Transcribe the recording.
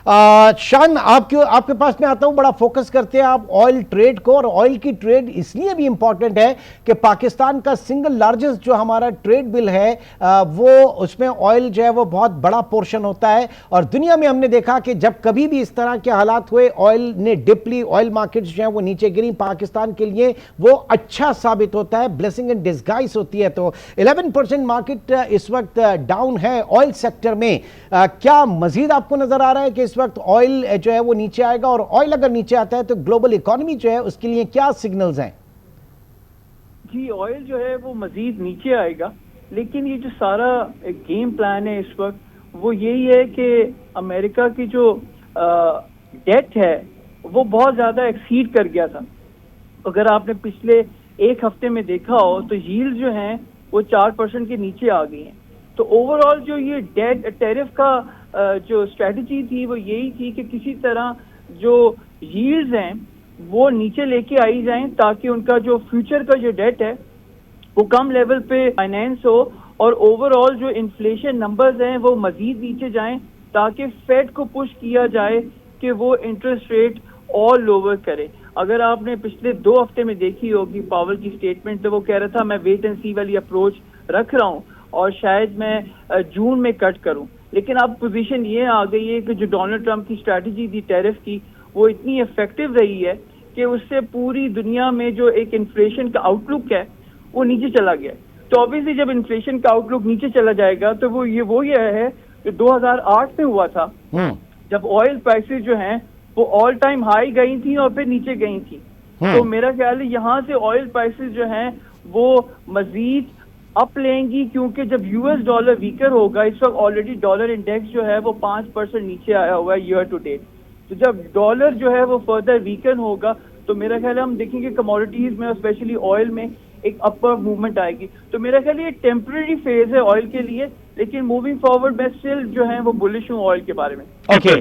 شان آپ کے پاس میں آتا ہوں، بڑا فوکس کرتے ہیں آپ آئل ٹریڈ کو، اور آئل کی ٹریڈ اس لیے بھی امپورٹنٹ ہے کہ پاکستان کا سنگل لارجسٹ جو ہمارا ٹریڈ بل ہے وہ اس میں آئل جو ہے وہ بہت بڑا پورشن ہوتا ہے، اور دنیا میں ہم نے دیکھا کہ جب کبھی بھی اس طرح کے حالات ہوئے، آئل نے ڈپ لی، آئل مارکیٹس جو ہیں وہ نیچے گریں، پاکستان کے لیے وہ اچھا ثابت ہوتا ہے، بلیسنگ اینڈ ڈسگائز ہوتی ہے۔ تو 11% مارکیٹ اس وقت ڈاؤن ہے آئل سیکٹر میں، کیا مزید آپ کو نظر آ رہا ہے کہ اس وقت آئل جو ہے وہ نیچے آئے گا؟ اور آئل اگر نیچے آتا ہے تو گلوبل اکانومی جو ہے اس کے لیے کیا سگنلز ہیں؟ جی آئل جو ہے وہ مزید نیچے آئے گا، لیکن یہ جو سارا گیم پلان ہے اس وقت وہ یہی ہے کہ امریکہ کی جو ڈیٹ ہے وہ بہت زیادہ ایکسیڈ کر گیا تھا۔ اگر آپ نے پچھلے ایک ہفتے میں دیکھا ہو تو ییلڈ جو ہیں وہ 4% کے نیچے آ گئی ہیں۔ تو اوور آل جو یہ ٹیرف کا جو اسٹریٹجی تھی وہ یہی تھی کہ کسی طرح جو ییلڈز ہیں وہ نیچے لے کے آئی جائیں تاکہ ان کا جو فیوچر کا جو ڈیٹ ہے وہ کم لیول پہ فائنینس ہو، اور اوور آل جو انفلیشن نمبرز ہیں وہ مزید نیچے جائیں تاکہ فیڈ کو پش کیا جائے کہ وہ انٹرسٹ ریٹ اور لوور کرے۔ اگر آپ نے پچھلے 2 ہفتے میں دیکھی ہوگی پاول کی سٹیٹمنٹ، تو وہ کہہ رہا تھا میں ویٹ اینڈ سی والی اپروچ رکھ رہا ہوں اور شاید میں جون میں کٹ کروں، لیکن اب پوزیشن یہ آ گئی ہے کہ جو ڈونلڈ ٹرمپ کی اسٹریٹجی تھی ٹیرف کی وہ اتنی افیکٹو رہی ہے کہ اس سے پوری دنیا میں جو ایک انفلیشن کا آؤٹ لک ہے وہ نیچے چلا گیا۔ تو obviously جب انفلیشن کا آؤٹ لک نیچے چلا جائے گا تو وہ یہ ہے جو 2008 میں ہوا تھا، جب آئل پرائسز جو ہیں وہ آل ٹائم ہائی گئی تھیں اور پھر نیچے گئی تھیں۔ تو میرا خیال ہے یہاں سے آئل پرائسز جو ہیں وہ مزید اپ لیں گی، کیونکہ جب یو ایس ڈالر ویکر ہوگا، اس وقت آلریڈی ڈالر انڈیکس جو ہے وہ 5% نیچے آیا ہوا ہے ایئر ٹو ڈیٹ۔ تو جب ڈالر جو ہے وہ فردر ویکن ہوگا تو میرا خیال ہے ہم دیکھیں گے کموڈیٹیز میں اسپیشلی آئل میں ایک اپر موومنٹ آئے گی۔ تو میرا خیال یہ ٹیمپرری فیز ہے آئل کے لیے، لیکن موونگ فارورڈ میں اسٹل جو ہے وہ بلش ہوں آئل کے بارے میں۔ اوکے